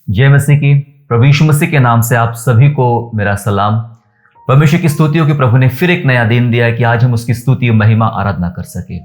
जय मसीह की। प्रभु यीशु मसीह के नाम से आप सभी को मेरा सलाम। परमेश्वर की स्तुति हो कि प्रभु ने फिर एक नया दिन दिया है कि आज हम उसकी स्तुति और महिमा आराधना कर सके।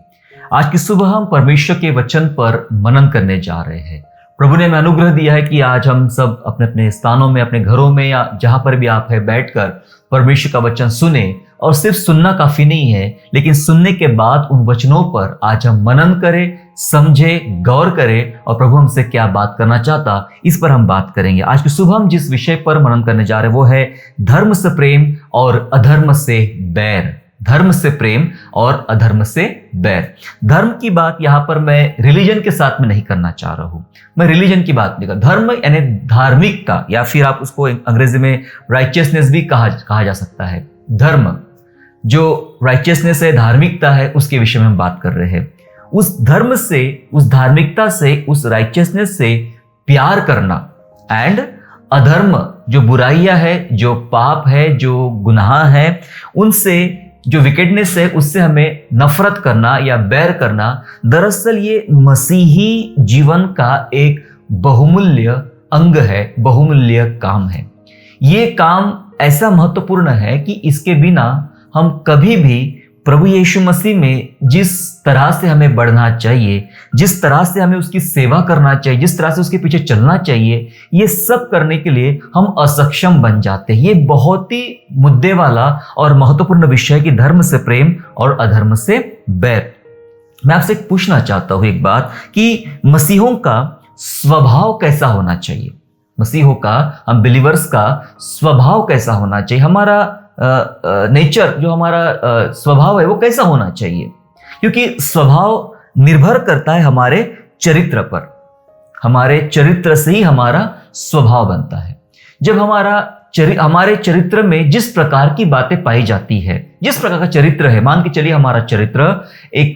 आज की सुबह हम परमेश्वर के वचन पर मनन करने जा रहे हैं। प्रभु ने हमें अनुग्रह दिया है कि आज हम सब अपने अपने स्थानों में, अपने घरों में या जहां पर भी आप है, बैठकर परमेश्वर का वचन सुने। और सिर्फ सुनना काफी नहीं है, लेकिन सुनने के बाद उन वचनों पर आज हम मनन करें, समझे, गौर करें और प्रभु हमसे क्या बात करना चाहता, इस पर हम बात करेंगे। आज की सुबह हम जिस विषय पर मनन करने जा रहे हैं वो है धर्म से प्रेम और अधर्म से बैर। धर्म से प्रेम और अधर्म से बैर। धर्म की बात यहां पर मैं रिलीजन के साथ में नहीं करना चाह रहा हूं। मैं रिलीजन की बात नहीं कर, धर्म यानी धार्मिकता, या फिर आप उसको अंग्रेजी में राइचियसनेस भी कहा जा सकता है। धर्म जो राइचियसनेस है, धार्मिकता है, उसके विषय में हम बात कर रहे हैं। उस धर्म से, उस धार्मिकता से, उस राइचियसनेस से प्यार करना एंड अधर्म, जो बुराइयां है, जो पाप है, जो गुनाह है, उनसे, जो विकेडनेस है, उससे हमें नफरत करना या बैर करना, दरअसल ये मसीही जीवन का एक बहुमूल्य अंग है, बहुमूल्य काम है। ये काम ऐसा महत्वपूर्ण है कि इसके बिना हम कभी भी प्रभु यीशु मसीह में जिस तरह से हमें बढ़ना चाहिए, जिस तरह से हमें उसकी सेवा करना चाहिए, जिस तरह से उसके पीछे चलना चाहिए, ये सब करने के लिए हम असक्षम बन जाते हैं। ये बहुत ही मुद्दे वाला और महत्वपूर्ण विषय है कि धर्म से प्रेम और अधर्म से बैर। मैं आपसे पूछना चाहता हूं एक बात कि मसीहों का स्वभाव कैसा होना चाहिए। मसीहों का, हम बिलीवर्स का स्वभाव कैसा होना चाहिए। हमारा नेचर, जो हमारा स्वभाव है, वो कैसा होना चाहिए। क्योंकि स्वभाव निर्भर करता है हमारे चरित्र पर। हमारे चरित्र से ही हमारा स्वभाव बनता है। जब हमारे चरित्र में जिस प्रकार की बातें पाई जाती है, जिस प्रकार का चरित्र है, मान के चलिए हमारा चरित्र एक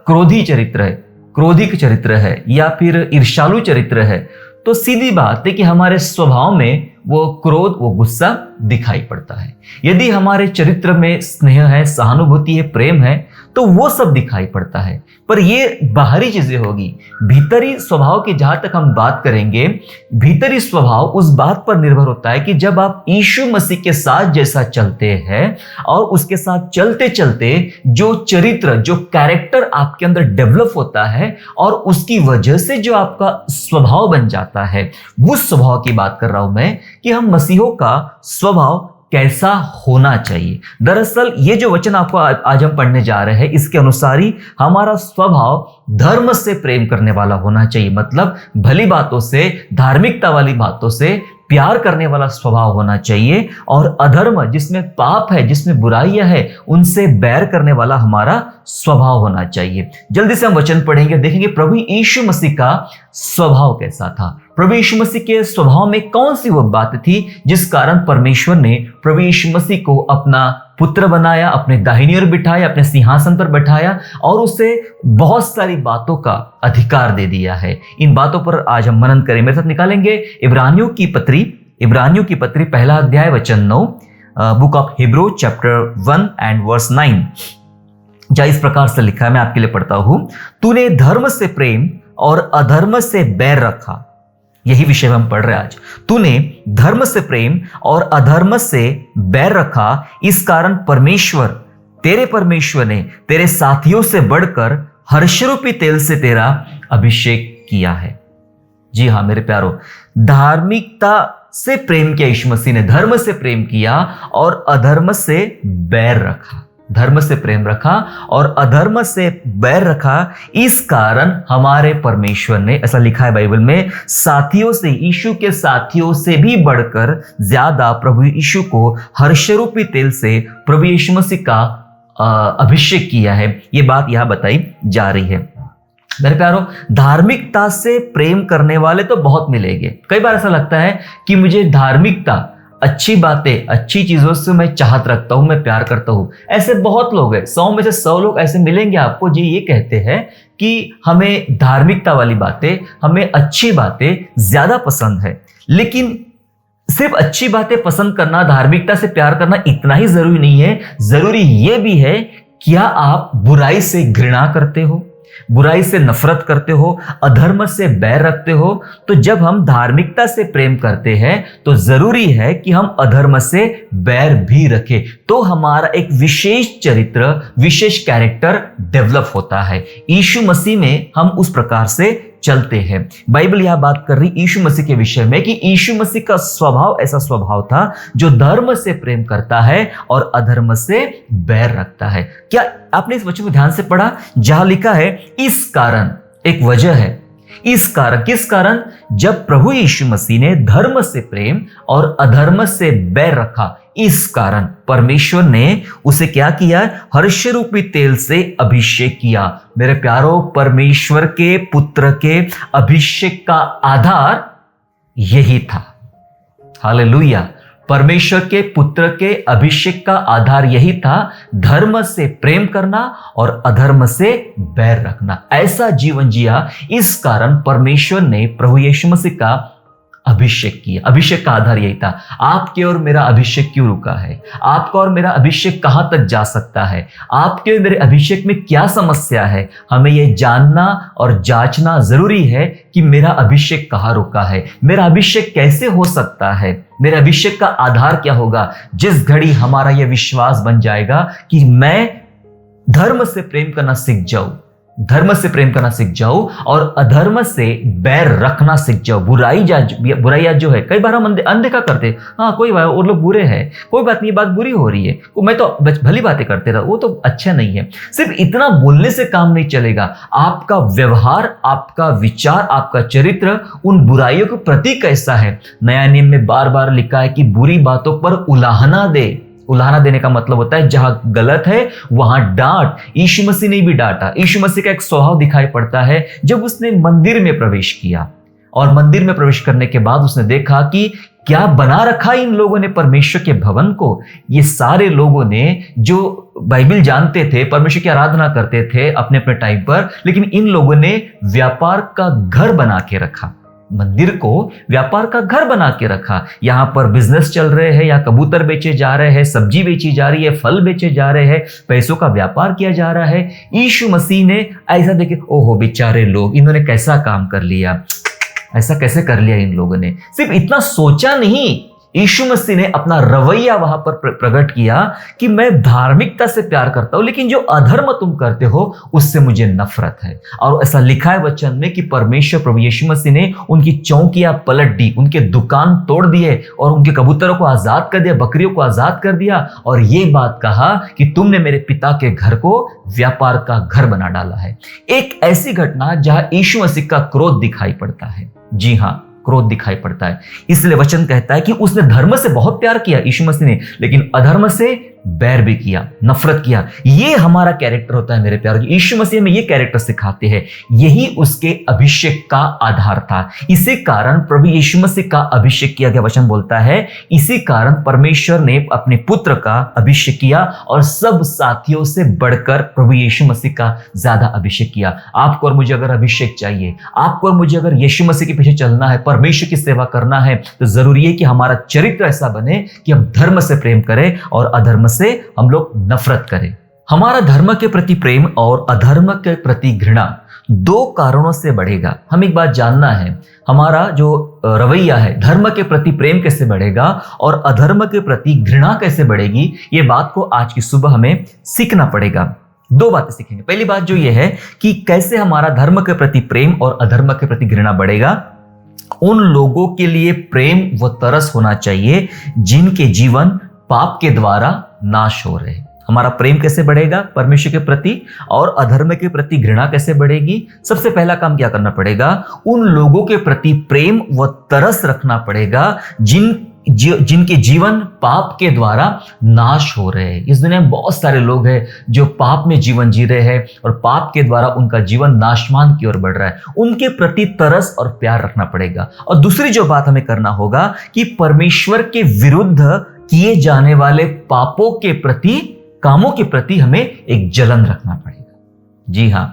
क्रोधी चरित्र है, क्रोधिक चरित्र है, या फिर ईर्ष्यालु चरित्र है, तो सीधी बात है कि हमारे स्वभाव में वो क्रोध, वो गुस्सा दिखाई पड़ता है। यदि हमारे चरित्र में स्नेह है, सहानुभूति है, प्रेम है, तो वो सब दिखाई पड़ता है। पर ये बाहरी चीजें होगी। भीतरी स्वभाव की जहां तक हम बात करेंगे, भीतरी स्वभाव उस बात पर निर्भर होता है कि जब आप यीशु मसीह के साथ जैसा चलते हैं और उसके साथ चलते चलते जो चरित्र, जो कैरेक्टर आपके अंदर डेवलप होता है और उसकी वजह से जो आपका स्वभाव बन जाता है, उस स्वभाव की बात कर रहा हूं मैं कि हम मसीहों का स्वभाव कैसा होना चाहिए। दरअसल ये जो वचन आपको आज हम पढ़ने जा रहे हैं, इसके अनुसार ही हमारा स्वभाव धर्म से प्रेम करने वाला होना चाहिए। मतलब भली बातों से, धार्मिकता वाली बातों से प्यार करने वाला स्वभाव होना चाहिए। और अधर्म, जिसमें पाप है, जिसमें बुराइयां है, उनसे बैर करने वाला हमारा स्वभाव होना चाहिए। जल्दी से हम वचन पढ़ेंगे, देखेंगे प्रभु यीशु मसीह का स्वभाव कैसा था। प्रभु यीशु मसीह के स्वभाव में कौन सी वो बात थी जिस कारण परमेश्वर ने प्रभु यीशु मसीह को अपना पुत्र बनाया, अपने दाहिनी ओर बिठाया, अपने सिंहासन पर बैठाया और उसे बहुत सारी बातों का अधिकार दे दिया है। इन बातों पर आज हम मनन करें। मेरे साथ निकालेंगे इब्रानियों की पत्री पहला अध्याय वचन 9, book of Hebrew chapter 1 and verse 9। जहाँ इस प्रकार से लिखा है, मैं आपके लिए पढ़ता हूं। तूने धर्म से प्रेम और अधर्म से बैर रखा। यही विषय हम पढ़ रहे हैं आज। तूने धर्म से प्रेम और अधर्म से बैर रखा, इस कारण परमेश्वर ने तेरे साथियों से बढ़कर हर्षरूपी तेल से तेरा अभिषेक किया है। जी हाँ मेरे प्यारों, धार्मिकता से प्रेम किया यीशु मसीह ने, धर्म से प्रेम किया और अधर्म से बैर रखा। धर्म से प्रेम रखा और अधर्म से बैर रखा, इस कारण हमारे परमेश्वर ने, ऐसा लिखा है बाइबल में, साथियों से, यीशु के साथियों से भी बढ़कर ज्यादा प्रभु यीशु को हर्षरूपी तेल से प्रभु यीशु मसीह का अभिषेक किया है। ये बात यहां बताई जा रही है। मेरे प्यारों, धार्मिकता से प्रेम करने वाले तो बहुत मिलेंगे। कई बार ऐसा लगता है कि मुझे धार्मिकता, अच्छी बातें, अच्छी चीजों से मैं चाहत रखता हूं, मैं प्यार करता हूं। ऐसे बहुत लोग हैं, 100 में से 100 लोग ऐसे मिलेंगे आपको जो ये कहते हैं कि हमें धार्मिकता वाली बातें, हमें अच्छी बातें ज्यादा पसंद है। लेकिन सिर्फ अच्छी बातें पसंद करना, धार्मिकता से प्यार करना इतना ही जरूरी नहीं है। जरूरी यह भी है, क्या आप बुराई से घृणा करते हो? बुराई से नफरत करते हो, अधर्म से बैर रखते हो, तो जब हम धार्मिकता से प्रेम करते हैं तो जरूरी है कि हम अधर्म से बैर भी रखें, तो हमारा एक विशेष चरित्र, विशेष कैरेक्टर डेवलप होता है। यीशु मसीह में हम उस प्रकार से चलते हैं। बाइबल यह बात कर रही यीशु मसीह के विषय में कि यीशु मसीह का स्वभाव ऐसा स्वभाव था जो धर्म से प्रेम करता है और अधर्म से बैर रखता है। क्या आपने इस वचन को ध्यान से पढ़ा? जहां लिखा है इस कारण, एक वजह है, इस कारण, किस कारण? जब प्रभु यीशु मसीह ने धर्म से प्रेम और अधर्म से बैर रखा, इस कारण परमेश्वर ने उसे क्या किया? हर्ष रूपी तेल से अभिषेक किया। मेरे प्यारो, परमेश्वर के पुत्र के अभिषेक का आधार यही था। हालेलुया। परमेश्वर के पुत्र के अभिषेक का आधार यही था, धर्म से प्रेम करना और अधर्म से बैर रखना, ऐसा जीवन जिया। इस कारण परमेश्वर ने प्रभु यीशु मसीह का अभिषेक किया। अभिषेक का आधार यही था। आपके और मेरा अभिषेक क्यों रुका है? आपका और मेरा अभिषेक कहां तक जा सकता है? आपके और मेरे अभिषेक में क्या समस्या है? हमें यह जानना और जांचना जरूरी है कि मेरा अभिषेक कहां रुका है, मेरा अभिषेक कैसे हो सकता है, मेरे अभिषेक का आधार क्या होगा। जिस घड़ी हमारा यह विश्वास बन जाएगा कि मैं धर्म से प्रेम करना सीख जाऊं, धर्म से प्रेम करना सीख जाओ और अधर्म से बैर रखना सीख जाओ। बुराइयां जो है, कई बार हम अनदेखा करते, हाँ कोई बात, वो लोग बुरे हैं, कोई बात नहीं, बात बुरी हो रही है, मैं तो भली बातें करते रहा, वो तो अच्छा नहीं है। सिर्फ इतना बोलने से काम नहीं चलेगा। आपका व्यवहार, आपका विचार, आपका चरित्र उन बुराइयों के प्रति कैसा है। नया नियम में बार बार लिखा है कि बुरी बातों पर उलाहना दे। उलाहना देने का मतलब होता है जहां गलत है वहां डांट। यीशु मसीह ने भी डांटा। यीशु मसीह का एक स्वभाव दिखाई पड़ता है जब उसने मंदिर में प्रवेश किया, और मंदिर में प्रवेश करने के बाद उसने देखा कि क्या बना रखा इन लोगों ने परमेश्वर के भवन को। ये सारे लोगों ने जो बाइबल जानते थे, परमेश्वर की आराधना करते थे अपने अपने टाइम पर, लेकिन इन लोगों ने व्यापार का घर बना के रखा। मंदिर को व्यापार का घर बना के रखा। यहां पर बिजनेस चल रहे हैं, या कबूतर बेचे जा रहे हैं, सब्जी बेची जा रही है, फल बेचे जा रहे हैं, पैसों का व्यापार किया जा रहा है। यीशु मसीह ने ऐसा देखे, ओहो बेचारे लोग, इन्होंने कैसा काम कर लिया, ऐसा कैसे कर लिया इन लोगों ने। सिर्फ इतना सोचा नहीं, यीशु मसीह ने अपना रवैया वहां पर प्रकट किया कि मैं धार्मिकता से प्यार करता हूं, लेकिन जो अधर्म तुम करते हो उससे मुझे नफरत है। और ऐसा लिखा है वचन में कि परमेश्वर प्रभु यीशु मसीह ने उनकी चौकियां पलट दी, उनके दुकान तोड़ दिए और उनके कबूतरों को आजाद कर दिया, बकरियों को आजाद कर दिया, और ये बात कहा कि तुमने मेरे पिता के घर को व्यापार का घर बना डाला है। एक ऐसी घटना जहां यीशु मसीह का क्रोध दिखाई पड़ता है। जी हां, क्रोध दिखाई पड़ता है। इसलिए वचन कहता है कि उसने धर्म से बहुत प्यार किया यीशु मसीह ने, लेकिन अधर्म से बैर भी किया, नफरत किया। ये हमारा कैरेक्टर होता है मेरे प्यारे। यीशु मसीह में ये कैरेक्टर सिखाते हैं। यही उसके अभिषेक का आधार था। इसी कारण प्रभु यीशु मसीह का अभिषेक किया गया। वचन बोलता है इसी कारण परमेश्वर ने अपने पुत्र का अभिषेक किया और सब साथियों से बढ़कर प्रभु यीशु मसीह का ज्यादा अभिषेक किया। आपको और मुझे अगर अभिषेक चाहिए, आपको और मुझे अगर यीशु मसीह के पीछे चलना है, परमेश्वर की सेवा करना है, तो जरूरी है कि हमारा चरित्र ऐसा बने कि हम धर्म से प्रेम करें और अधर्म से हम लोग नफरत करें। हमारा धर्म के प्रति प्रेम और अधर्म के प्रति घृणा दो कारणों से बढ़ेगा। हम एक बात जानना है, हमारा जो रवैया है, धर्म के प्रति प्रेम कैसे बढ़ेगा और अधर्म के प्रति घृणा कैसे बढ़ेगी, ये बात को आज की सुबह हमें सीखना पड़ेगा। दो बातें सीखेंगे। पहली बात जो ये है कि कैसे हमारा धर्म के प्रति प्रेम और अधर्म के प्रति घृणा बढ़ेगा। उन लोगों के लिए प्रेम व तरस होना चाहिए जिनके जीवन पाप के द्वारा नाश हो रहे हैं। हमारा प्रेम कैसे बढ़ेगा परमेश्वर के प्रति, और अधर्म के प्रति घृणा कैसे बढ़ेगी। सबसे पहला काम क्या करना पड़ेगा, उन लोगों के प्रति प्रेम व तरस रखना पड़ेगा जिनके जीवन पाप के द्वारा नाश हो रहे हैं। इस दुनिया में बहुत सारे लोग हैं जो पाप में जीवन जी रहे हैं और पाप के द्वारा उनका जीवन नाशमान की ओर बढ़ रहा है। उनके प्रति तरस और प्यार रखना पड़ेगा। और दूसरी जो बात हमें करना होगा कि परमेश्वर के विरुद्ध किए जाने वाले पापों के प्रति, कामों के प्रति हमें एक जलन रखना पड़ेगा। जी हां,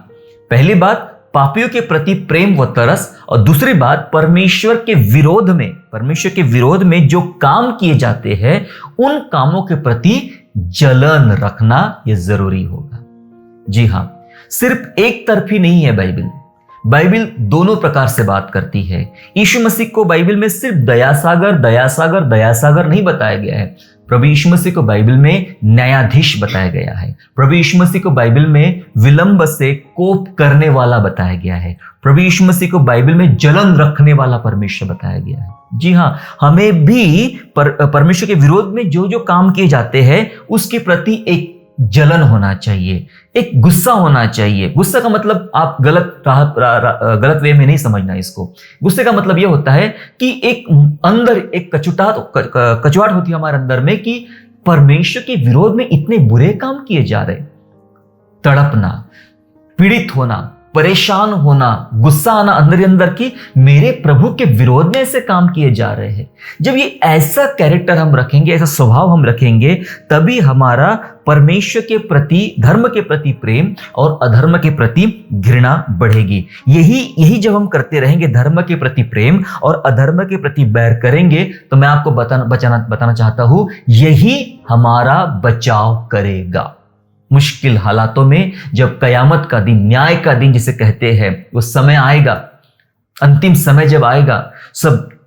पहली बात पापियों के प्रति प्रेम व तरस, और दूसरी बात परमेश्वर के विरोध में, परमेश्वर के विरोध में जो काम किए जाते हैं उन कामों के प्रति जलन रखना यह जरूरी होगा। जी हां, सिर्फ एक तरफी नहीं है बाइबिल। बाइबिल दोनों प्रकार से बात करती है। यीशु मसीह को बाइबिल में सिर्फ दया सागर दया सागर दया सागर नहीं बताया गया है। प्रभु यीशु मसीह को बाइबिल में न्यायाधीश बताया गया है। प्रभु यीशु मसीह को बाइबिल में विलंब से कोप करने वाला बताया गया है। प्रभु यीशु मसीह को बाइबिल में जलन रखने वाला परमेश्वर बताया गया है। जी हाँ, हमें भी परमेश्वर के विरोध में जो जो काम किए जाते हैं उसके प्रति एक जलन होना चाहिए, एक गुस्सा होना चाहिए। गुस्सा का मतलब आप गलत वे में नहीं समझना इसको। गुस्से का मतलब यह होता है कि एक अंदर एक कचुआट होती है हमारे अंदर में कि परमेश्वर के विरोध में इतने बुरे काम किए जा रहे। तड़पना, पीड़ित होना, परेशान होना, गुस्सा आना अंदर ही अंदर की मेरे प्रभु के विरोध में ऐसे काम किए जा रहे हैं। जब ये ऐसा कैरेक्टर हम रखेंगे, ऐसा स्वभाव हम रखेंगे, तभी हमारा परमेश्वर के प्रति, धर्म के प्रति प्रेम और अधर्म के प्रति घृणा बढ़ेगी। यही जब हम करते रहेंगे, धर्म के प्रति प्रेम और अधर्म के प्रति बैर करेंगे, तो मैं आपको बताना चाहता हूं, यही हमारा बचाव करेगा। मुश्किल हालातों में जब कयामत का दिन, न्याय का दिन जिसे कहते हैं, वो समय आएगा, अंतिम समय जब आएगा,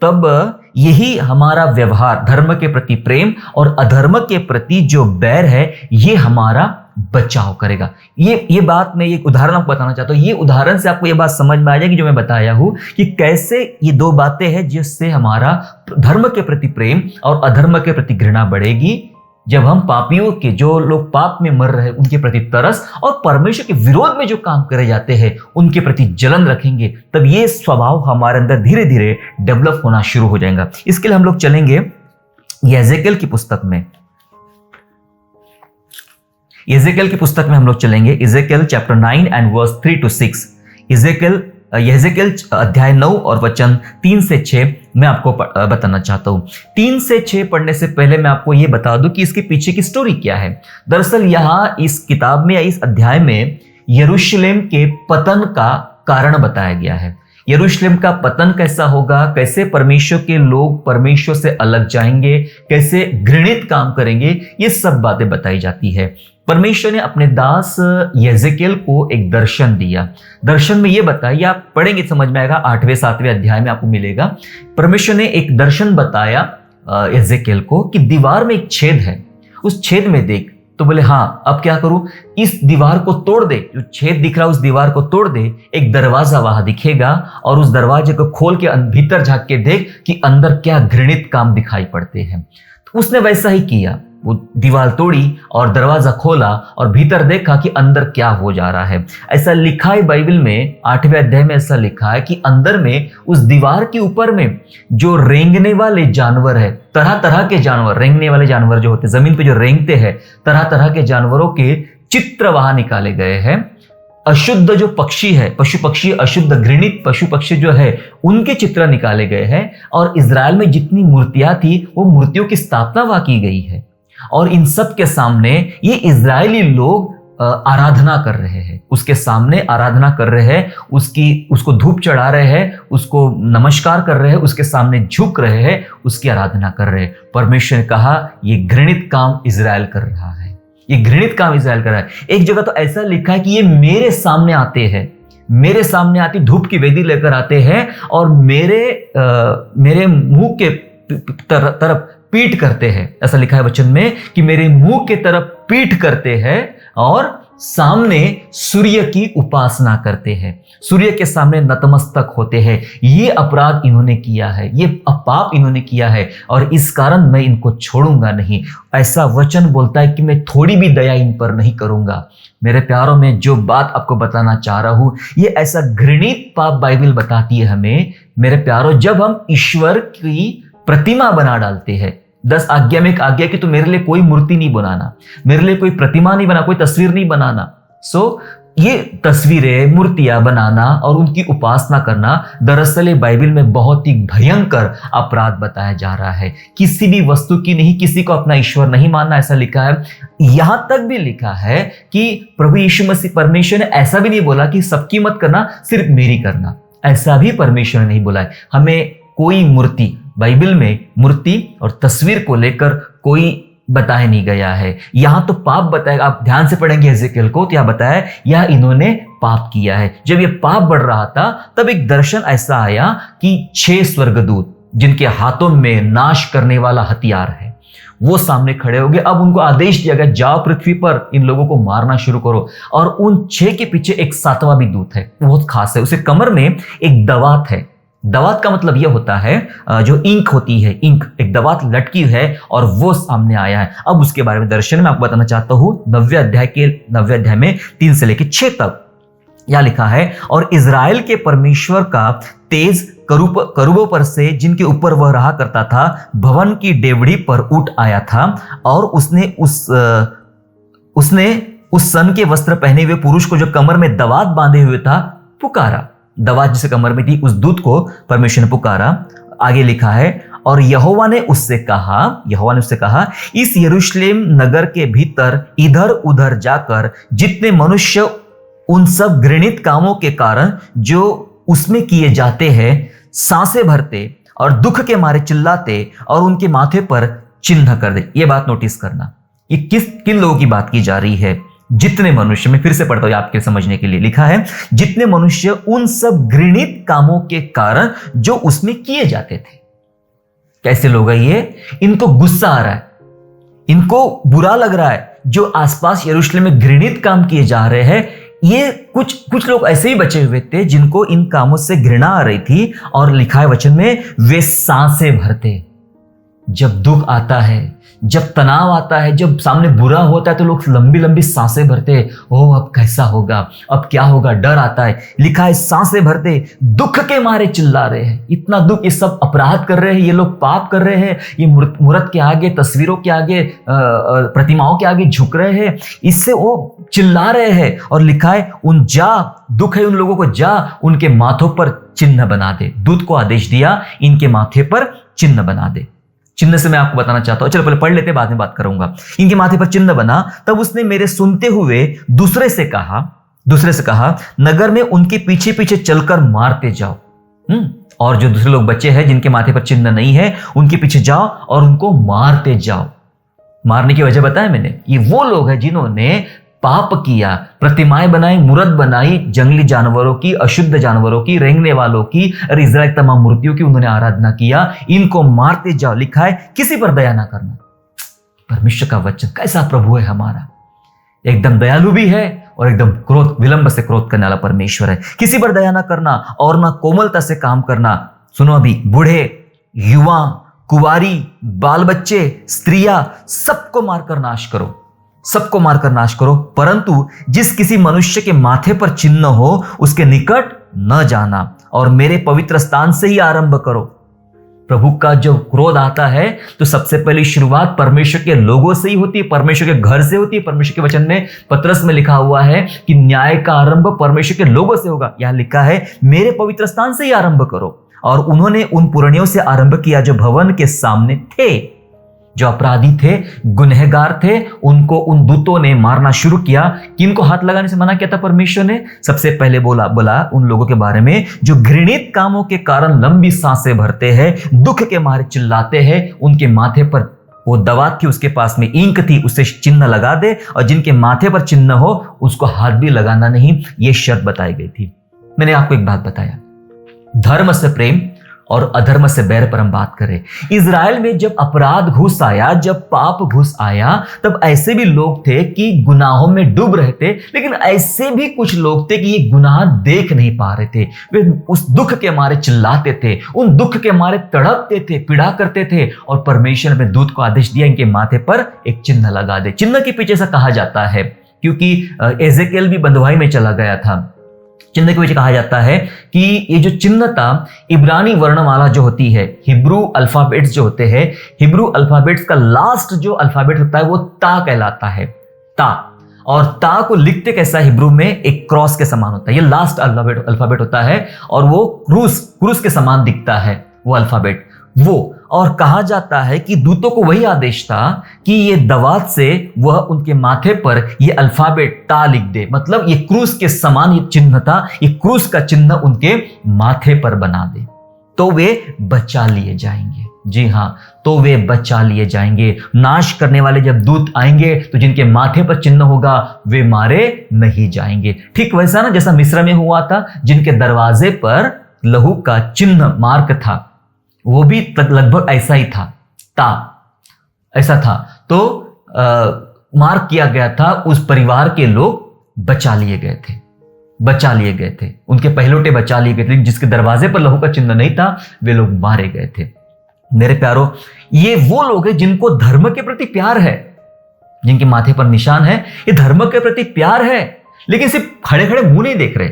तब यही हमारा व्यवहार, धर्म के प्रति प्रेम और अधर्म के प्रति जो बैर है, ये हमारा बचाव करेगा। ये बात मैं एक उदाहरण आपको बताना चाहता हूं। ये उदाहरण से आपको ये बात समझ में आ जाएगी जो मैं बताया हूं कि कैसे ये दो बातें हैं जिससे हमारा धर्म के प्रति प्रेम और अधर्म के प्रति घृणा बढ़ेगी। जब हम पापियों के, जो लोग पाप में मर रहे, उनके प्रति तरस और परमेश्वर के विरोध में जो काम करे जाते हैं उनके प्रति जलन रखेंगे, तब ये स्वभाव हमारे अंदर धीरे धीरे डेवलप होना शुरू हो जाएगा। इसके लिए हम लोग चलेंगे यहेजकेल की पुस्तक में। यहेजकेल की पुस्तक में हम लोग चलेंगे, यहेजकेल चैप्टर 9 एंड वर्स 3 to 6। यहेजकेल अध्याय 9 और वचन 3 से 6 मैं आपको बताना चाहता हूं। 3 से 6 पढ़ने से पहले मैं आपको यह बता दूं कि इसके पीछे की स्टोरी क्या है। दरअसल यहां इस किताब में या इस अध्याय में यरूशलेम के पतन का कारण बताया गया है। यरूशलेम का पतन कैसा होगा, कैसे परमेश्वर के लोग परमेश्वर से अलग जाएंगे, कैसे घृणित काम करेंगे, ये सब बातें बताई जाती है। परमेश्वर ने अपने दास यहेजकेल को एक दर्शन दिया। दर्शन में ये बताया, आप पढ़ेंगे समझ में आएगा, 8वें 7वें अध्याय में आपको मिलेगा। परमेश्वर ने एक दर्शन बताया यहेजकेल को कि दीवार में एक छेद है, उस छेद में देख। तो बोले हाँ, अब क्या करूं? इस दीवार को तोड़ दे, जो छेद दिख रहा है उस दीवार को तोड़ दे, एक दरवाजा वहां दिखेगा और उस दरवाजे को खोल के भीतर झांक के देख कि अंदर क्या घृणित काम दिखाई पड़ते हैं। तो उसने वैसा ही किया, वो दीवार तोड़ी और दरवाजा खोला और भीतर देखा कि अंदर क्या हो जा रहा है। ऐसा लिखा है बाइबल में, 8वें अध्याय में ऐसा लिखा है कि अंदर में उस दीवार के ऊपर में जो रेंगने वाले जानवर है, तरह तरह के जानवर, रेंगने वाले जानवर जो होते, जमीन पे जो रेंगते हैं, तरह तरह के जानवरों के चित्र वहां निकाले गए हैं। अशुद्ध जो पक्षी है, पशु पक्षी, अशुद्ध घृणित पशु पक्षी जो है, उनके चित्र निकाले गए हैं। और इजराइल में जितनी मूर्तियां थी, वो मूर्तियों की स्थापना वहां की गई है। और इन सब के सामने ये इजरायली लोग आराधना कर रहे हैं, उसके सामने आराधना कर रहे हैं, उसको धूप चढ़ा रहे हैं, उसको नमस्कार कर रहे हैं, उसके सामने झुक रहे हैं, उसकी आराधना कर रहे हैं। परमेश्वर ने कहा ये घृणित काम इजराइल कर रहा है, ये घृणित काम इजराइल कर रहा है। एक जगह तो ऐसा लिखा है कि ये मेरे सामने आते हैं, मेरे सामने आती धूप की वेदी लेकर आते हैं और मेरे मुंह के तरफ पीठ करते हैं। ऐसा लिखा है वचन में कि मेरे मुंह के तरफ पीठ करते हैं और सामने सूर्य की उपासना करते हैं, सूर्य के सामने नतमस्तक होते हैं। ये अपराध इन्होंने किया है, ये पाप इन्होंने किया है और इस कारण मैं इनको छोड़ूंगा नहीं। ऐसा वचन बोलता है कि मैं थोड़ी भी दया इन पर नहीं करूंगा। मेरे प्यारों में जो बात आपको बताना चाह रहा हूं, ये ऐसा घृणित पाप बाइबल बताती है हमें। मेरे प्यारों, जब हम ईश्वर की प्रतिमा बना डालते हैं, 10 आज्ञा में एक आज्ञा कि तो मेरे लिए कोई मूर्ति नहीं बनाना, मेरे लिए कोई प्रतिमा नहीं बना, कोई तस्वीर नहीं बनाना। ये तस्वीरें, मूर्तियां बनाना और उनकी उपासना करना दरअसल बाइबल में बहुत ही भयंकर अपराध बताया जा रहा है। किसी भी वस्तु की नहीं, किसी को अपना ईश्वर नहीं मानना, ऐसा लिखा है। यहां तक भी लिखा है कि प्रभु यीशु मसीह, परमेश्वर ने ऐसा भी नहीं बोला कि सबकी मत करना, सिर्फ मेरी करना, ऐसा भी परमेश्वर ने नहीं बोला है। हमें कोई मूर्ति, बाइबल में मूर्ति और तस्वीर को लेकर कोई बताया नहीं गया है। यहां तो पाप बताया, आप ध्यान से पढ़ेंगे एजेकिएल को तो यह बताया यह इन्होंने पाप किया है। जब ये पाप बढ़ रहा था तब एक दर्शन ऐसा आया कि 6 स्वर्गदूत जिनके हाथों में नाश करने वाला हथियार है वो सामने खड़े हो गए। अब उनको आदेश दिया गया, जाओ पृथ्वी पर इन लोगों को मारना शुरू करो। और उन 6 के पीछे एक 7वां भी दूत है, बहुत खास है। उसे कमर में एक दवात है। दवात का मतलब यह होता है जो इंक होती है, इंक एक दवात लटकी है और वो सामने आया है। अब उसके बारे में दर्शन में आपको बताना चाहता हूं। 9वें अध्याय में 3 से लेकर 6 तक यह लिखा है, और इज़राइल के परमेश्वर का तेज करूबों पर से जिनके ऊपर वह रहा करता था भवन की डेवढ़ी पर उठ आया था, और उसने उस सन के वस्त्र पहने हुए पुरुष को जो कमर में दवात बांधे हुए था पुकारा। दवात जिसे कमर में थी उस दूत को परमेश्वर ने पुकारा। आगे लिखा है, और यहोवा ने उससे कहा, इस यरूशलेम नगर के भीतर इधर उधर जाकर जितने मनुष्य उन सब घृणित कामों के कारण जो उसमें किए जाते हैं सांसें भरते और दुख के मारे चिल्लाते और उनके माथे पर चिन्ह कर दे। ये बात नोटिस करना, ये किन लोगों की बात की जा रही है? जितने मनुष्य, मैं फिर से पढ़ता हूं आपके समझने के लिए, लिखा है जितने मनुष्य उन सब घृणित कामों के कारण जो उसमें किए जाते थे। कैसे लोग हैं ये? इनको गुस्सा आ रहा है, इनको बुरा लग रहा है जो आसपास यरूशलेम में घृणित काम किए जा रहे हैं। ये कुछ लोग ऐसे ही बचे हुए थे जिनको इन कामों से घृणा आ रही थी, और लिखा है वचन में वे सांसें भरते। जब दुख आता है, जब तनाव आता है, जब सामने बुरा होता है तो लोग लंबी लंबी सांसें भरते। ओह अब कैसा होगा, अब क्या होगा, डर आता है। लिखा है सांसें भरते, दुख के मारे चिल्ला रहे हैं। इतना दुख, ये सब अपराध कर रहे हैं, ये लोग पाप कर रहे हैं, ये मूर्त के आगे, तस्वीरों के आगे, प्रतिमाओं के आगे झुक रहे हैं, इससे वो चिल्ला रहे हैं। और लिखा है दुख है उन लोगों को, जा उनके माथों पर चिन्ह बना दे। दूत को आदेश दिया इनके माथे पर चिन्ह बना दे। चिन्ह से मैं आपको बताना चाहता हूं, चलो पहले पढ़ लेते, बाद में बात करूंगा। इनके माथे पर चिन्ह बना। तब उसने मेरे सुनते हुए दूसरे से कहा, नगर में उनके पीछे पीछे चलकर मारते जाओ। और जो दूसरे लोग बचे हैं जिनके माथे पर चिन्ह नहीं है, उनके पीछे जाओ और उनको मारते जाओ। मारने की वजह बताया मैंने, ये वो लोग हैं जिन्होंने पाप किया, प्रतिमाएं बनाई, मूर्त बनाई, जंगली जानवरों की, अशुद्ध जानवरों की, रेंगने वालों की और इज़राइल तमाम मूर्तियों की उन्होंने आराधना किया। इनको मारते जाओ। लिखा है किसी पर दया ना करना। परमेश्वर का वचन, कैसा प्रभु है हमारा, एकदम दयालु भी है और एकदम विलंब से क्रोध करने वाला परमेश्वर है। किसी पर दया ना करना और ना कोमलता से काम करना। सुनो, अभी बूढ़े, युवा, कुंवारी, बाल बच्चे, स्त्रियां, सबको मारकर नाश करो, परंतु जिस किसी मनुष्य के माथे पर चिन्ह हो उसके निकट न जाना, और मेरे पवित्र स्थान से ही आरंभ करो। प्रभु का जब क्रोध आता है तो सबसे पहली शुरुआत परमेश्वर के लोगों से ही होती है, परमेश्वर के घर से होती है। परमेश्वर के वचन में, पत्रस में लिखा हुआ है कि न्याय का आरंभ परमेश्वर के लोगों से होगा। यहां लिखा है मेरे पवित्र स्थान से ही आरंभ करो। और उन्होंने उन पुरनियों से आरंभ किया जो भवन के सामने थे, जो अपराधी थे, गुनहगार थे, उनको उन दूतों ने मारना शुरू किया। किनको हाथ लगाने से मना किया था परमेश्वर ने? सबसे पहले बोला उन लोगों के बारे में जो घृणित कामों के कारण लंबी सांसें भरते हैं, दुख के मारे चिल्लाते हैं। उनके माथे पर वो दवात थी, उसके पास में इंक थी, उससे चिन्ह लगा दे, और जिनके माथे पर चिन्ह हो उसको हाथ भी लगाना नहीं, ये शर्त बताई गई थी। मैंने आपको एक बात बताया, धर्म से प्रेम और अधर्म से बैर पर हम बात करें। इज़राइल में जब अपराध घुस आया, जब पाप घुस आया, तब ऐसे भी लोग थे कि गुनाहों में डूब रहे थे, लेकिन ऐसे भी कुछ लोग थे कि ये गुनाह देख नहीं पा रहे थे। वे उस दुख के मारे चिल्लाते थे, उन दुख के मारे तड़पते थे, पीड़ा करते थे, और परमेश्वर ने दूत को आदेश दिया इनके माथे पर एक चिन्ह लगा दे। चिन्ह के पीछे से कहा जाता है क्योंकि एजेकिएल भी बंधुआई में चला गया था। चिन्ह के पीछे कहा जाता है कि ये जो चिन्ह था, इब्रानी वर्णमाला जो होती है, हिब्रू अल्फाबेट्स जो होते हैं, हिब्रू अल्फाबेट्स का लास्ट जो अल्फाबेट होता है वो ता कहलाता है, ता। और ता को लिखते कैसा हिब्रू में? एक क्रॉस के समान होता है। ये लास्ट अल्फाबेट होता है और वो क्रूस के समान दिखता है वो अल्फाबेट वो। और कहा जाता है कि दूतों को वही आदेश था कि ये दवात से वह उनके माथे पर ये अल्फाबेट ता लिख दे, मतलब ये क्रूस के समान ये चिन्ह था, ये क्रूस का चिन्ह उनके माथे पर बना दे, तो वे बचा लिए जाएंगे। जी हाँ, तो वे बचा लिए जाएंगे। नाश करने वाले जब दूत आएंगे तो जिनके माथे पर चिन्ह होगा वे मारे नहीं जाएंगे। ठीक वैसा ना जैसा मिस्र में हुआ था, जिनके दरवाजे पर लहू का चिन्ह मार्क था, वो भी लगभग ऐसा ही था, ऐसा था। तो मार्क किया गया था, उस परिवार के लोग बचा लिए गए थे, बचा लिए गए थे, उनके पहलौठे बचा लिए गए थे। जिसके दरवाजे पर लहू का चिन्ह नहीं था वे लोग मारे गए थे। मेरे प्यारो, ये वो लोग हैं जिनको धर्म के प्रति प्यार है, जिनके माथे पर निशान है, ये धर्म के प्रति प्यार है, लेकिन सिर्फ खड़े खड़े मुंह नहीं देख रहे,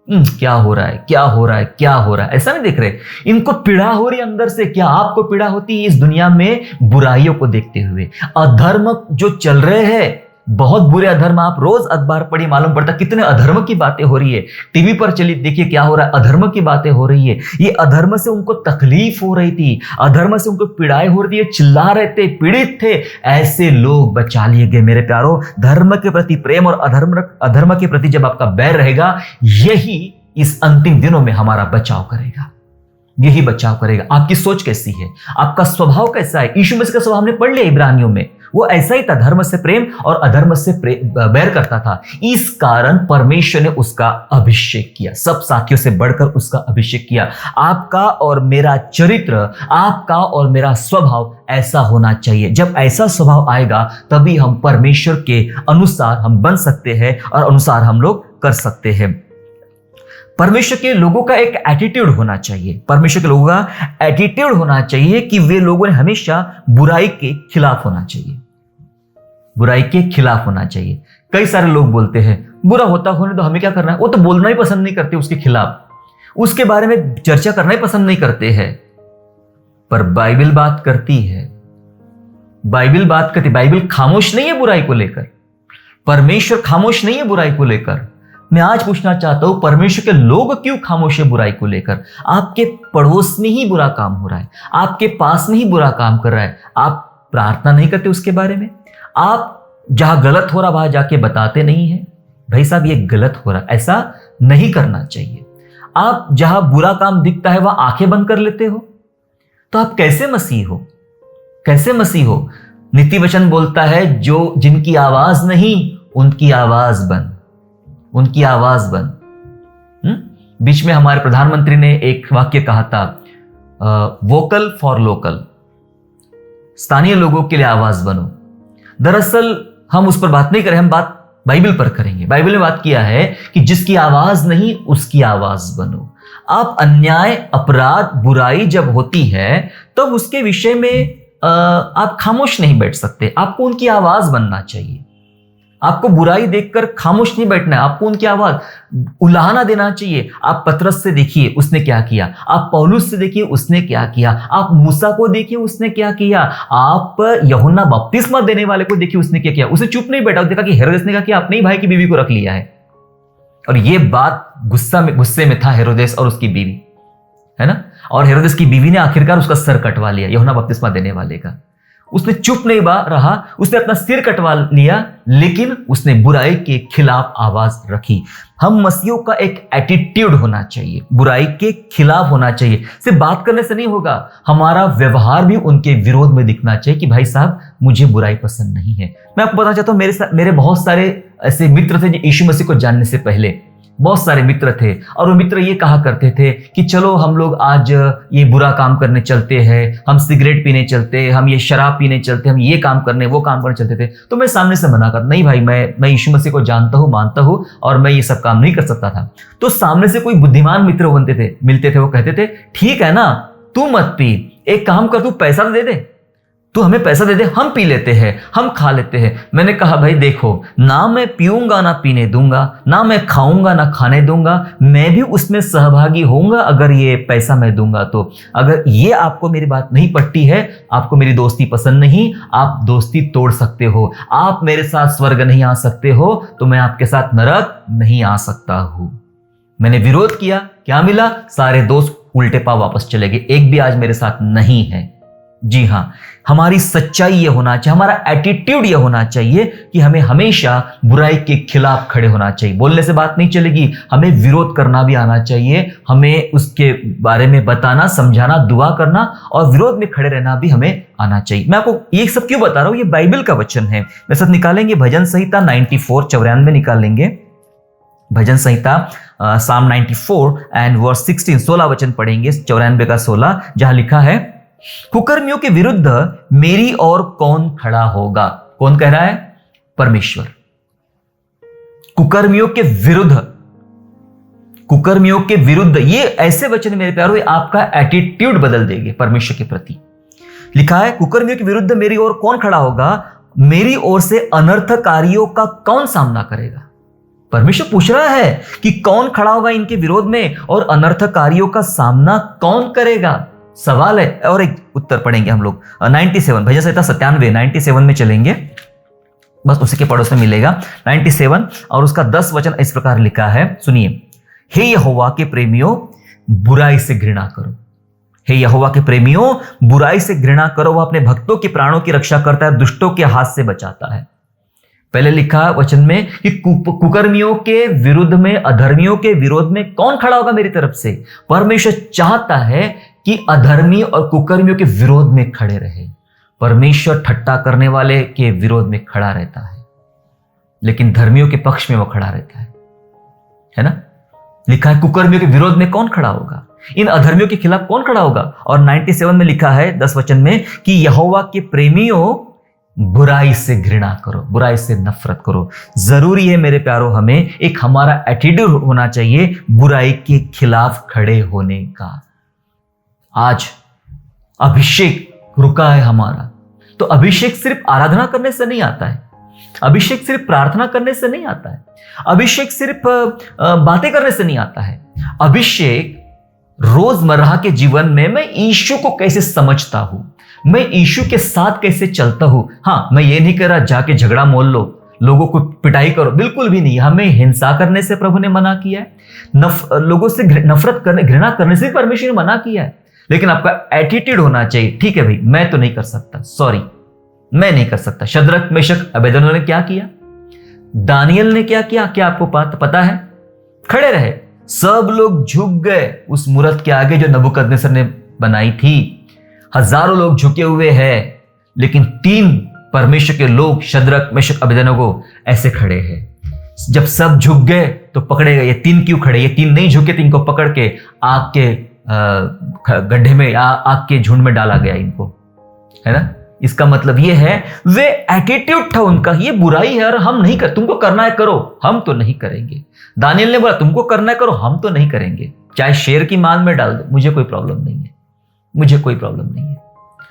क्या हो रहा है, क्या हो रहा है, क्या हो रहा है, ऐसा नहीं देख रहे। इनको पीड़ा हो रही अंदर से। क्या आपको पीड़ा होती है इस दुनिया में बुराइयों को देखते हुए? अधर्म जो चल रहे हैं, बहुत बुरे अधर्म, आप रोज अखबार पढ़िए, मालूम पड़ता कितने अधर्म की बातें हो रही है। टीवी पर चलिए, देखिए क्या हो रहा है, अधर्म की बातें हो रही है। ये अधर्म से उनको तकलीफ हो रही थी, अधर्म से उनको पीड़ाएं हो रही है, चिल्ला रहे थे, पीड़ित थे, ऐसे लोग बचा लिए गए। मेरे प्यारो, धर्म के प्रति प्रेम और अधर्म के प्रति जब आपका बैर रहेगा, यही इस अंतिम दिनों में हमारा बचाव करेगा, यही बचाव करेगा। आपकी सोच कैसी है, आपका स्वभाव कैसा है? यीशु मसीह का स्वभाव हमने पढ़ लिया इब्रानियों में, वो ऐसा ही था, धर्म से प्रेम और अधर्म से बैर करता था। इस कारण परमेश्वर ने उसका अभिषेक किया, सब साथियों से बढ़कर उसका अभिषेक किया। आपका और मेरा चरित्र, आपका और मेरा स्वभाव ऐसा होना चाहिए। जब ऐसा स्वभाव आएगा तभी हम परमेश्वर के अनुसार हम बन सकते हैं और अनुसार हम लोग कर सकते हैं। परमेश्वर के लोगों का एक एटीट्यूड होना चाहिए, परमेश्वर के लोगों का एटीट्यूड होना चाहिए कि वे लोगों ने हमेशा बुराई के खिलाफ होना चाहिए, बुराई के खिलाफ होना चाहिए। कई सारे लोग बोलते हैं बुरा होता होने दो, हमें क्या करना है, वो तो बोलना ही पसंद नहीं करते उसके खिलाफ, उसके बारे में चर्चा करना ही पसंद नहीं करते हैं। पर बाइबल बात करती है, बाइबल बात करती, बाइबल खामोश नहीं है बुराई को लेकर, परमेश्वर खामोश नहीं है बुराई को लेकर। मैं आज पूछना चाहता हूं, परमेश्वर के लोग क्यों खामोश है बुराई को लेकर? आपके पड़ोस में ही बुरा काम हो रहा है, आपके पास में ही बुरा काम कर रहा है, आप प्रार्थना नहीं करते उसके बारे में? आप जहां गलत हो रहा वहां जाके बताते नहीं है, भाई साहब ये गलत हो रहा, ऐसा नहीं करना चाहिए। आप जहां बुरा काम दिखता है वहां आंखें बंद कर लेते हो, तो आप कैसे मसीह हो, कैसे मसीह हो? नीति वचन बोलता है, जो जिनकी आवाज नहीं उनकी आवाज बन, उनकी आवाज बन। बीच में हमारे प्रधानमंत्री ने एक वाक्य कहा था, वोकल फॉर लोकल, स्थानीय लोगों के लिए आवाज बनो। दरअसल हम उस पर बात नहीं करें, हम बात बाइबल पर करेंगे। बाइबल ने बात किया है कि जिसकी आवाज नहीं उसकी आवाज बनो। आप अन्याय, अपराध, बुराई जब होती है तब उसके विषय में आप खामोश नहीं बैठ सकते, आपको उनकी आवाज बनना चाहिए। आपको बुराई देखकर खामोश नहीं बैठना है, आपको उनकी आवाज उलाहना देना चाहिए। आप पतरस से देखिए उसने क्या किया, आप पौलुस से देखिए उसने क्या किया, आप मूसा को देखिए उसने क्या किया, आप यूहन्ना बपतिस्मा देने वाले को देखिए उसने क्या किया। उसे चुप नहीं बैठा, देखा कि हेरोदेस ने कहा कि आपने ही भाई की बीवी को रख लिया है, और ये बात गुस्से में था हेरोदेस और उसकी बीवी, है ना। और हेरोदेस की बीवी ने आखिरकार उसका सर कटवा लिया, यूहन्ना बपतिस्मा देने वाले का। उसने चुप नहीं रहा, उसने अपना सिर कटवा लिया, लेकिन उसने बुराई के खिलाफ आवाज रखी। हम मसीहों का एक एटीट्यूड होना चाहिए, बुराई के खिलाफ होना चाहिए। सिर्फ बात करने से नहीं होगा, हमारा व्यवहार भी उनके विरोध में दिखना चाहिए कि भाई साहब मुझे बुराई पसंद नहीं है। मैं आपको बताना चाहता हूं, मेरे बहुत सारे ऐसे मित्र थे जो यीशु मसीह को जानने से पहले, बहुत सारे मित्र थे, और वो मित्र ये कहा करते थे कि चलो हम लोग आज ये बुरा काम करने चलते हैं, हम सिगरेट पीने चलते हैं, हम ये शराब पीने चलते हैं, हम ये काम करने वो काम करने चलते थे। तो मैं सामने से मना कर, नहीं भाई, मैं यीशु मसीह को जानता हूँ, मानता हूँ, और मैं ये सब काम नहीं कर सकता था। तो सामने से कोई बुद्धिमान मित्र मिलते थे, वो कहते थे ठीक है ना, तू मत पी, एक काम कर, तू पैसा दे दे, तू हमें पैसा दे दे, हम पी लेते हैं, हम खा लेते हैं। मैंने कहा भाई देखो, ना मैं पीऊंगा ना पीने दूंगा, ना मैं खाऊंगा ना खाने दूंगा, मैं भी उसमें सहभागी होऊंगा अगर ये पैसा मैं दूंगा तो। अगर ये आपको मेरी बात नहीं पटती है, आपको मेरी दोस्ती पसंद नहीं, आप दोस्ती तोड़ सकते हो। आप मेरे साथ स्वर्ग नहीं आ सकते हो तो मैं आपके साथ नरक नहीं आ सकता हूं। मैंने विरोध किया, क्या मिला? सारे दोस्त उल्टे पांव वापस चले गए, एक भी आज मेरे साथ नहीं है। जी हाँ, हमारी सच्चाई ये होना चाहिए, हमारा एटीट्यूड ये होना चाहिए कि हमें हमेशा बुराई के खिलाफ खड़े होना चाहिए। बोलने से बात नहीं चलेगी, हमें विरोध करना भी आना चाहिए, हमें उसके बारे में बताना, समझाना, दुआ करना और विरोध में खड़े रहना भी हमें आना चाहिए। मैं आपको ये सब क्यों बता रहा हूं, ये बाइबल का वचन है। मैं सब निकालेंगे भजन संहिता 94 94 निकालेंगे। भजन संहिता साम 94 एंड वर्स 16 16 वचन पढ़ेंगे, 94 का 16, जहां लिखा है, कुकर्मियों के विरुद्ध मेरी ओर कौन खड़ा होगा। कौन कह रहा है? परमेश्वर। कुकर्मियों के विरुद्ध, कुकर्मियों के विरुद्ध, ये ऐसे वचन मेरे प्यारों आपका एटीट्यूड बदल देंगे परमेश्वर के प्रति। लिखा है, कुकर्मियों के विरुद्ध मेरी ओर कौन खड़ा होगा, मेरी ओर से अनर्थकारियों का कौन सामना करेगा। परमेश्वर पूछ रहा है कि कौन खड़ा होगा इनके विरोध में और अनर्थकारियों का सामना कौन करेगा। सवाल है। और एक उत्तर पढ़ेंगे हम लोग 97, भजन संहिता 97 97 में चलेंगे, बस उसी के पड़ोस में मिलेगा 97 और उसका 10 वचन इस प्रकार लिखा है, सुनिए। हे यहोवा के प्रेमियों, बुराई से घृणा करो। हे यहोवा के प्रेमियों, बुराई से घृणा करो। वह अपने भक्तों के प्राणों की रक्षा करता है, दुष्टों के हाथ से बचाता है। पहले लिखा वचन में कि कुकर्मियों के विरुद्ध में, अधर्मियों के विरोध में कौन खड़ा होगा मेरी तरफ से। परमेश्वर चाहता है कि अधर्मी और कुकर्मियों के विरोध में खड़े रहे। परमेश्वर ठट्टा करने वाले के विरोध में खड़ा रहता है, लेकिन धर्मियों के पक्ष में वो खड़ा रहता है ना। लिखा है कुकर्मियों के विरोध में कौन खड़ा होगा, इन अधर्मियों के खिलाफ कौन खड़ा होगा। और 97 में लिखा है 10 वचन में कि यहोवा के प्रेमियों, बुराई से घृणा करो, बुराई से नफरत करो। जरूरी है मेरे प्यारों, हमें एक हमारा एटीट्यूड होना चाहिए बुराई के खिलाफ खड़े होने का। आज अभिषेक रुका है हमारा, तो अभिषेक सिर्फ आराधना करने से नहीं आता है, अभिषेक सिर्फ प्रार्थना करने से नहीं आता है, अभिषेक सिर्फ बातें करने से नहीं आता है। अभिषेक रोजमर्रा के जीवन में मैं यीशु को कैसे समझता हूं, मैं यीशु के साथ कैसे चलता हूं। हाँ, मैं ये नहीं कह रहा जाके झगड़ा मोल लो, लोगों को पिटाई करो, बिल्कुल भी नहीं। हमें हिंसा करने से प्रभु ने मना किया है, लोगों से नफरत करने, घृणा करने से परमेश्वर ने मना किया है। लेकिन आपका एटीट्यूड होना चाहिए, ठीक है भाई, मैं तो नहीं कर सकता, सॉरी, मैं नहीं कर सकता। शद्रक, मेशक, अबेदनगो ने क्या किया, दानियल ने क्या किया, क्या आपको पता है? खड़े रहे, सब लोग झुक गए उस मूरत के आगे जो नबूकदनेस्सर ने बनाई थी। हजारों लोग झुके हुए हैं, लेकिन 3 परमेश्वर के लोग, शद्रक, मेशक, अबेदनगो, ऐसे खड़े हैं। जब सब झुक गए तो पकड़े गए। ये 3 क्यों खड़े? ये 3 नहीं झुके थे, इनको पकड़ के आग के गड्ढे में, आग के झुंड में डाला गया इनको, है ना। इसका मतलब ये है, वे एटीट्यूड था उनका, ये बुराई है और हम नहीं कर, तुमको करना है करो, हम तो नहीं करेंगे। दानियल ने बोला तुमको करना है करो, हम तो नहीं करेंगे, चाहे शेर की मान में डाल दो, मुझे कोई प्रॉब्लम नहीं है, मुझे कोई प्रॉब्लम नहीं है।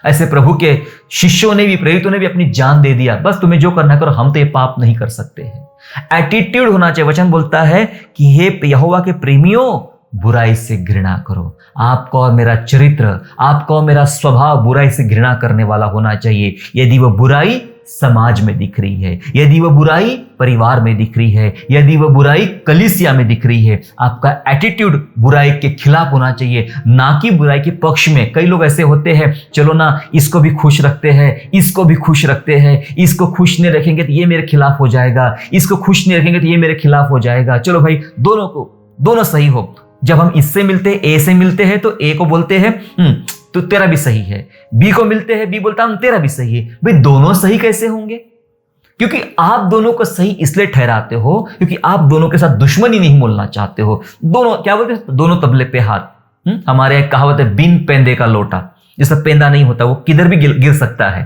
ऐसे प्रभु के शिष्यों ने भी, प्रेरितों ने भी अपनी जान दे दिया, बस तुम्हें जो करना है करो, हम तो ये पाप नहीं कर सकते हैं। एटीट्यूड होना चाहिए। वचन बोलता है कि हे यहोवा के प्रेमियों, बुराई से घृणा करो। आपका और मेरा चरित्र, आपका और मेरा स्वभाव बुराई से घृणा करने वाला होना चाहिए। यदि वह बुराई समाज में दिख रही है, यदि वह बुराई परिवार में दिख रही है, यदि वह बुराई कलीसिया में दिख रही है, आपका एटीट्यूड बुराई के खिलाफ होना चाहिए, ना कि बुराई के पक्ष में। कई लोग ऐसे होते हैं, चलो ना इसको भी खुश रखते हैं, इसको भी खुश रखते हैं, इसको खुश नहीं रखेंगे तो ये मेरे खिलाफ हो जाएगा, इसको खुश नहीं रखेंगे तो ये मेरे खिलाफ हो जाएगा। चलो भाई, दोनों सही हो। जब हम इससे मिलते हैं, ए से मिलते हैं, तो ए को बोलते हैं तो तेरा भी सही है, बी को मिलते हैं, बी बोलता है तेरा भी सही है। भाई दोनों सही कैसे होंगे? क्योंकि आप दोनों को सही इसलिए ठहराते हो क्योंकि आप दोनों के साथ दुश्मनी नहीं मोलना चाहते हो। दोनों क्या बोलते हैं, दोनों तबले पे हाथ। हमारे एक कहावत है, बिन पेंदे का लोटा, जिसका पेंदा नहीं होता वो किधर भी गिर सकता है।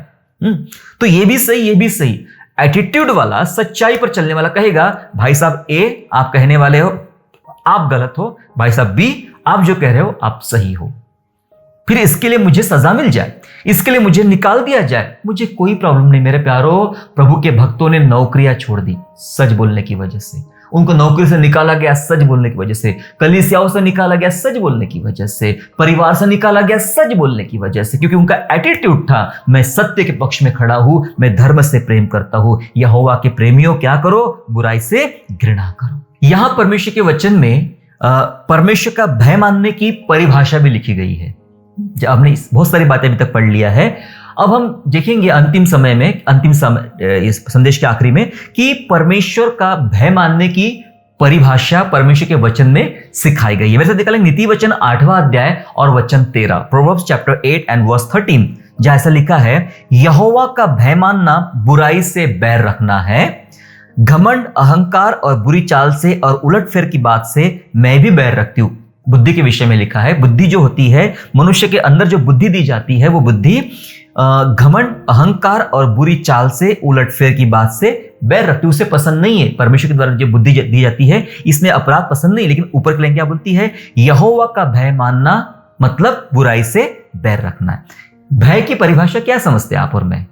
तो ये भी सही, ये भी सही। एटीट्यूड वाला, सच्चाई पर चलने वाला कहेगा, भाई साहब ए आप कहने वाले हो, आप गलत हो, भाई साहब बी आप जो कह रहे हो आप सही हो। फिर इसके लिए मुझे सजा मिल जाए, इसके लिए मुझे निकाल दिया जाए, मुझे कोई प्रॉब्लम नहीं। मेरे प्यारो, प्रभु के भक्तों ने नौकरियां छोड़ दी सच बोलने की वजह से, उनको नौकरी से निकाला गया सच बोलने की वजह से, कलीसियाओं से निकाला गया सच बोलने की वजह से, परिवार से निकाला गया सच बोलने की वजह से, क्योंकि उनका एटीट्यूड था, मैं सत्य के पक्ष में खड़ा हूं, मैं धर्म से प्रेम करता हूं। यहोवा के प्रेमियों क्या करो, बुराई से घृणा करो। यहां परमेश्वर के वचन में परमेश्वर का भय मानने की परिभाषा भी लिखी गई है। हमने बहुत सारी बातें अभी तक पढ़ लिया है। अब हम देखेंगे अंतिम इस संदेश के आखिरी में कि परमेश्वर का भय मानने की परिभाषा परमेश्वर के वचन में सिखाई गई है। वैसे निकालेंगे नीति वचन 8वां अध्याय और वचन 13, प्रोवर्ब्स चैप्टर 8 एंड वर्स 13, जहां ऐसा लिखा है, यहोवा का भय मानना बुराई से बैर रखना है, घमंड, अहंकार और बुरी चाल से और उलटफेर की बात से मैं भी बैर रखती हूं। बुद्धि के विषय में लिखा है, बुद्धि जो होती है, मनुष्य के अंदर जो बुद्धि दी जाती है, वो बुद्धि घमंड, अहंकार और बुरी चाल से, उलटफेर की बात से बैर रखती है, उसे पसंद नहीं है। परमेश्वर के द्वारा जो बुद्धि दी जाती है, इसमें अपराध पसंद नहीं, लेकिन ऊपर की लाइन क्या बोलती है, यहोवा का भय मानना मतलब बुराई से बैर रखना है। भय की परिभाषा क्या समझते हैं आप और मैं?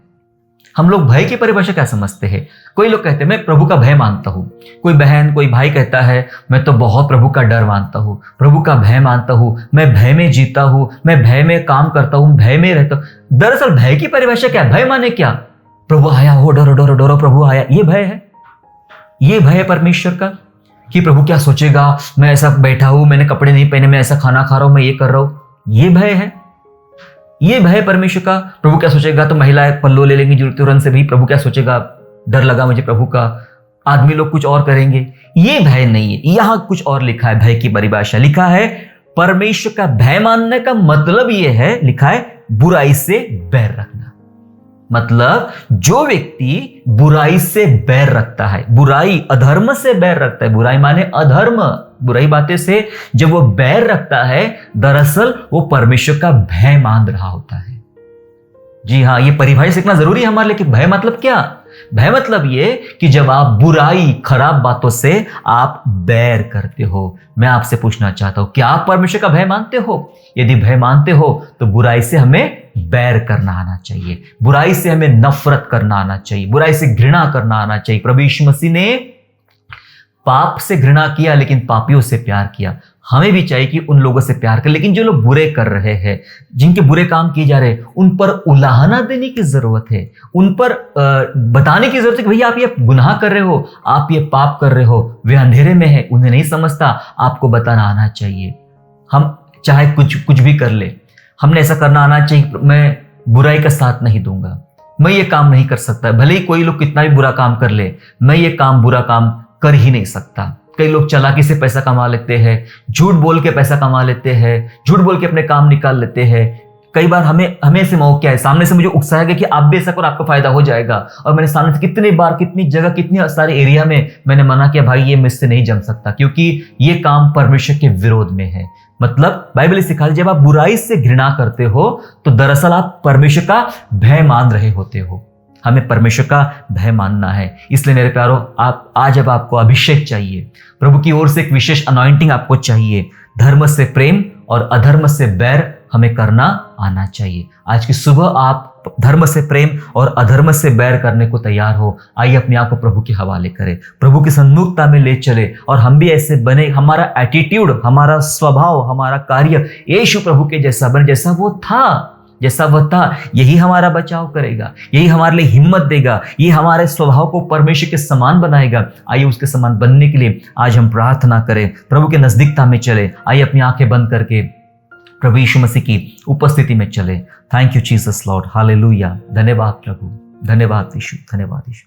हम लोग भय की परिभाषा क्या समझते हैं? कोई लोग कहते हैं मैं प्रभु का भय मानता हूं, कोई बहन, कोई भाई कहता है मैं तो बहुत प्रभु का डर मानता हूं, प्रभु का भय मानता हूं, मैं भय में जीता हूं, मैं भय में काम करता हूं, भय में रहता हूं। दरअसल भय की परिभाषा क्या है? भय माने क्या? प्रभु आया हो, डरो डरो डरो, प्रभु आया, ये भय है। ये भय है परमेश्वर का कि प्रभु क्या सोचेगा, मैं ऐसा बैठा हूं, मैंने कपड़े नहीं पहने, मैं ऐसा खाना खा रहा हूं, मैं ये कर रहा हूं, ये भय है। ये भय परमेश्वर का, प्रभु क्या सोचेगा, तो महिलाएं पल्लो ले लेंगी तुरंत से भी, प्रभु क्या सोचेगा, डर लगा मुझे प्रभु का, आदमी लोग कुछ और करेंगे, ये भय नहीं है। यहां कुछ और लिखा है, भय की परिभाषा लिखा है, परमेश्वर का भय मानने का मतलब ये है, लिखा है बुराई से बैर रखना। मतलब जो व्यक्ति बुराई से बैर रखता है, बुराई अधर्म से बैर रखता है, बुराई माने अधर्म, बुराई बातें से जब वो बैर रखता है, दरअसल वो परमेश्वर का भय मान रहा होता है। जी हाँ, ये परिभाषा सीखना जरूरी है हमारे लिए कि भय मतलब क्या। भय मतलब ये कि जब आप बुराई, खराब बातों से आप बैर करते हो। मैं आपसे पूछना चाहता हूं, क्या आप परमेश्वर का भय मानते हो? यदि भय मानते हो तो बुराई से हमें बैर करना आना चाहिए, बुराई से हमें नफरत करना आना चाहिए, बुराई से घृणा करना आना चाहिए। प्रभु यीशु मसीह ने पाप से घृणा किया लेकिन पापियों से प्यार किया। हमें भी चाहिए कि उन लोगों से प्यार करें, लेकिन जो लोग बुरे कर रहे हैं, जिनके बुरे काम किए जा रहे हैं, उन पर उलाहना देने की जरूरत है, उन पर बताने की जरूरत है कि भैया आप ये गुनाह कर रहे हो, आप ये पाप कर रहे हो, वे अंधेरे में है, उन्हें नहीं समझता, आपको बताना आना चाहिए। हम चाहे कुछ भी कर ले, हमने ऐसा करना आना चाहिए, मैं बुराई का साथ नहीं दूंगा, मैं ये काम नहीं कर सकता, भले ही कोई लोग कितना भी बुरा काम कर ले, मैं ये बुरा काम कर ही नहीं सकता। कई लोग चालाकी से पैसा कमा लेते हैं, झूठ बोल के पैसा कमा लेते हैं, झूठ बोल के अपने काम निकाल लेते हैं। कई बार हमें से मौका है, सामने से मुझे उकसाया गया कि आप भी ऐसा करो, आपको फायदा हो जाएगा, और मैंने सामने से कितनी बार, कितनी जगह, कितने सारे एरिया में मैंने मना किया, भाई ये मुझसे नहीं जम सकता, क्योंकि ये काम परमेश्वर के विरोध में है। मतलब बाइबल सिखाती है, जब आप बुराई से घृणा करते हो तो दरअसल आप परमेश्वर का भय मान रहे होते हो। हमें परमेश्वर का भय मानना है। इसलिए मेरे प्यारों, आप आज अब आपको अभिषेक चाहिए, प्रभु की ओर से एक विशेष अनॉइंटिंग आपको चाहिए। धर्म से प्रेम और अधर्म से बैर हमें करना आना चाहिए। आज की सुबह आप धर्म से प्रेम और अधर्म से बैर करने को तैयार हो। आइए अपने आप को प्रभु के हवाले करें, प्रभु की सन्मुखता में ले चले, और हम भी ऐसे बने, हमारा एटीट्यूड, हमारा स्वभाव, हमारा कार्य यीशु प्रभु के जैसा बने, जैसा वह था। यही हमारा बचाव करेगा, यही हमारे लिए हिम्मत देगा, ये हमारे स्वभाव को परमेश्वर के समान बनाएगा। आइए उसके समान बनने के लिए आज हम प्रार्थना करें, प्रभु के नजदीकता में चले। आइए अपनी आंखें बंद करके प्रभु यीशु मसीह की उपस्थिति में चले। Thank you Jesus Lord, hallelujah. धन्यवाद प्रभु, धन्यवाद यीशु, धन्यवाद यीशु।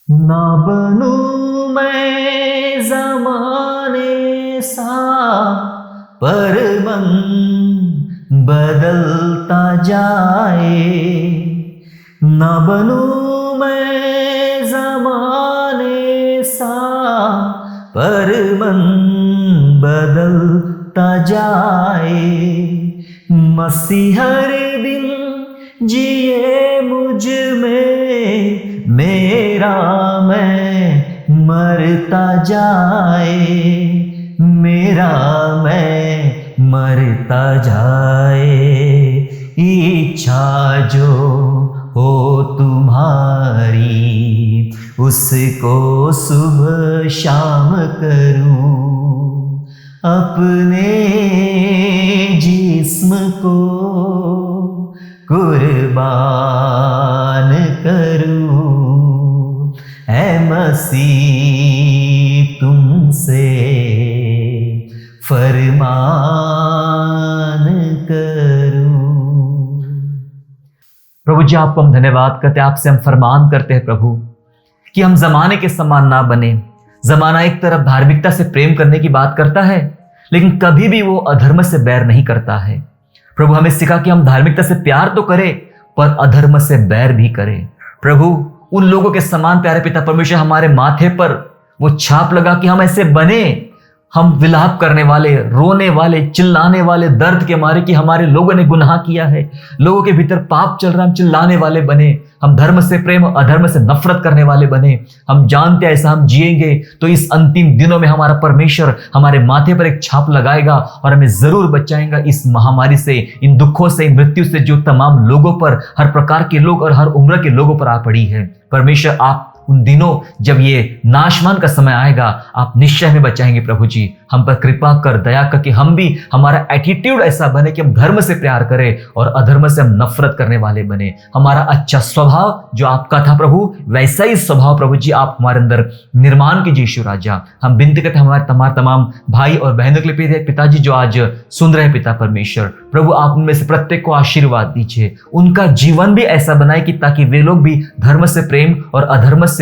ना बनूं मैं ज़माने सा, पर मन बदलता जाए। ना बनूं मैं ज़माने सा, पर मन बदलता जाए। मसीह हर दिन जिए मुझ में, मेरा मैं मरता जाए, मेरा मैं मरता जाए। इच्छा जो हो तुम्हारी, उसको सुबह शाम करूं, अपने जिस्म को कुर्बान करूं। ऐ मसीह तुमसे फरमान प्रभु जी आपको हम धन्यवाद करते हैं, आपसे हम फरमान करते हैं प्रभु कि हम जमाने के समान ना बने। जमाना एक तरफ धार्मिकता से प्रेम करने की बात करता है, लेकिन कभी भी वो अधर्म से बैर नहीं करता है। प्रभु हमें सिखा कि हम धार्मिकता से प्यार तो करें, पर अधर्म से बैर भी करें। प्रभु उन लोगों के समान प्यारे पिता परमेश्वर हमारे माथे पर वो छाप लगा कि हम ऐसे बने, हम विलाप करने वाले, रोने वाले, चिल्लाने वाले, दर्द के मारे कि हमारे लोगों ने गुनाह किया है, लोगों के भीतर पाप चल रहा है, हम चिल्लाने वाले बने। हम धर्म से प्रेम और अधर्म से नफरत करने वाले बने। हम जानते हैं ऐसा हम जिएंगे तो इस अंतिम दिनों में हमारा परमेश्वर हमारे माथे पर एक छाप लगाएगा और हमें जरूर बचाएगा इस महामारी से, इन दुखों से, इन मृत्यु से जो तमाम लोगों पर, हर प्रकार के लोग और हर उम्र के लोगों पर आ पड़ी है। परमेश्वर आप उन दिनों जब ये नाशमान का समय आएगा, आप निश्चय में बचाएंगे। प्रभु जी हम पर कृपा कर, दया कर कि हम भी, हमारा एटीट्यूड ऐसा बने कि हम धर्म से प्यार करें और अधर्म से हम नफरत करने वाले बने। हमारा अच्छा स्वभाव जो आपका था प्रभु, वैसा ही स्वभाव प्रभु जी आप हमारे अंदर निर्माण कीजिए यीशु राजा। हम विनती करते हैं हमारे तमाम भाई और बहनों के लिए पिताजी जो आज सुन रहे पिता परमेश्वर, प्रभु आप उनमें से प्रत्येक को आशीर्वाद दीजिए, उनका जीवन भी ऐसा बनाए कि ताकि वे लोग भी धर्म से प्रेम और अधर्म से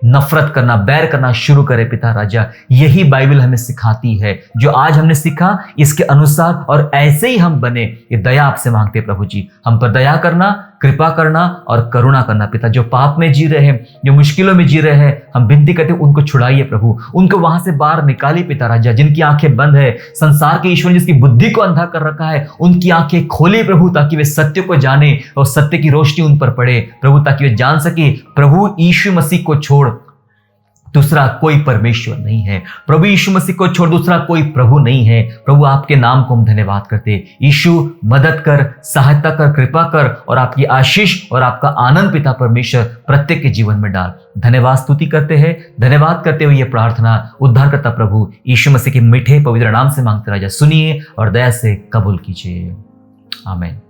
नफरत करना, बैर करना शुरू करे पिता राजा। यही बाइबल हमें सिखाती है। जो आज हमने सीखा इसके अनुसार और ऐसे ही हम बने, ये दया आपसे मांगते हैं प्रभु जी। हम पर दया करना, कृपा करना और करुणा करना पिता। जो पाप में जी रहे हैं, जो मुश्किलों में जी रहे हैं, हम विनती करते हैं उनको छुड़ाइए प्रभु, उनको वहां से बाहर निकालिए पिता राजा। जिनकी आंखें बंद है, संसार के ईश्वर जिसकी बुद्धि को अंधा कर रखा है, उनकी आंखें खोलिए प्रभु, ताकि वे सत्य को जाने और सत्य की रोशनी उन पर पड़े प्रभु, ताकि वे जान सके प्रभु यीशु मसीह को छोड़ दूसरा कोई परमेश्वर नहीं है। प्रभु यीशु मसीह को छोड़ दूसरा कोई प्रभु नहीं है। प्रभु आपके नाम को हम धन्यवाद करते। यीशु मदद कर, सहायता कर, कृपा कर और आपकी आशीष और आपका आनंद पिता परमेश्वर प्रत्येक के जीवन में डाल। धन्यवाद स्तुति करते हैं, धन्यवाद करते हुए ये प्रार्थना उद्धारकर्ता प्रभु यीशु मसीह के मीठे पवित्र नाम से मांगते राजा, सुनिए और दया से कबूल कीजिए। आमीन।